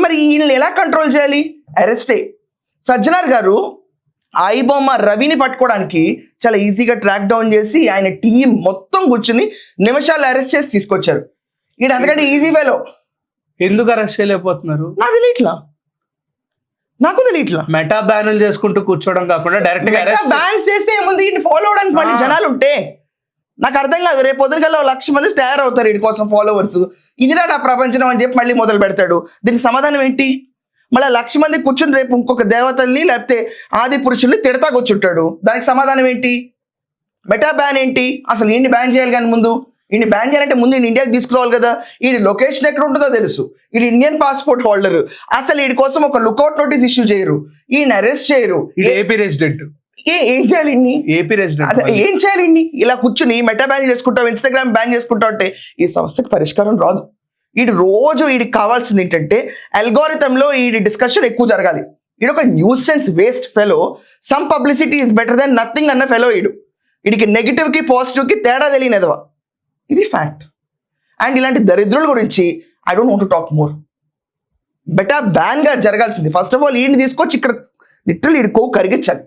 మరి వీళ్ళని ఎలా కంట్రోల్ చేయాలి? అరెస్టే. సజ్జనార్ గారు ఐబొమ్మ రవిని పట్టుకోవడానికి చాలా ఈజీగా ట్రాక్ డౌన్ చేసి ఆయన టీం మొత్తం కూర్చుని నిమిషాలు అరెస్ట్ చేసి తీసుకొచ్చారు. ఈయన అంతకంటే ఈజీ ఫెలో. ఎందుకు అరెస్ట్ చేయలేకపోతున్నారు? నాకు తెలియట్లా. మెటా బ్యానులు చేసుకుంటూ కూర్చోవడం కాకుండా డైరెక్ట్ గా బ్యాన్స్ చేస్తే ఏముంది, ఈయన ఫాలో అవడానికి మళ్ళీ జనాలు ఉంటే నాకు అర్థం కాదు. రేపు పొద్దునకల్లా 1,00,000 మంది తయారవుతారు వీడి కోసం ఫాలోవర్స్. ఇదిరా నా ప్రపంచం అని చెప్పి మళ్ళీ మొదలు పెడతాడు. దీనికి సమాధానం ఏంటి? మళ్ళీ 1,00,000 మంది కూర్చుని రేపు ఇంకొక దేవతల్ని లేకపోతే ఆది పురుషుల్ని తిడతా కూర్చుంటాడు. దానికి సమాధానం ఏంటి? మెటా బ్యాన్ ఏంటి? అసలు ఈయన్ని బ్యాన్ చేయాలి కానీ ముందు ఈయన్ని బ్యాన్ చేయాలంటే ముందు ఈయన ఇండియాకి తీసుకురావాలి కదా. ఈ లొకేషన్ ఎక్కడ ఉంటుందో తెలుసు. ఈ ఇండియన్ పాస్పోర్ట్ హోల్డర్. అసలు వీడి కోసం ఒక లుకౌట్ నోటీస్ ఇష్యూ చేయరు, ఈయన అరెస్ట్ చేయరు. ఏపీ రెసిడెంట్ ఏం చేయాలి? ఏపీ రెసిడెంట్ అదే ఏం చేయాలి? ఇలా కూర్చుని మెటా బ్యాన్ చేసుకుంటావు, ఇన్స్టాగ్రామ్ బ్యాన్ చేసుకుంటావు అంటే ఈ సమస్యకి పరిష్కారం రాదు. వీడికి కావాల్సింది ఏంటంటే అల్గోరిథంలో ఈ డిస్కషన్ ఎక్కువ జరగాలి. వీడు ఒక nuisance waste fellow. Some publicity is better than nothing అన్న ఫెలో. వీడికి నెగిటివ్కి పాజిటివ్కి తేడా తెలియనిదవా. ఇది ఫ్యాక్ట్. అండ్ ఇలాంటి దరిద్రుల గురించి I don't want to talk more. బెటా బ్యాన్గా జరగాల్సింది ఫస్ట్ ఆఫ్ ఆల్ వీడిని తీసుకొచ్చి ఇక్కడ లిటరల్ వీడి కొవ్వు కరిగించాలి.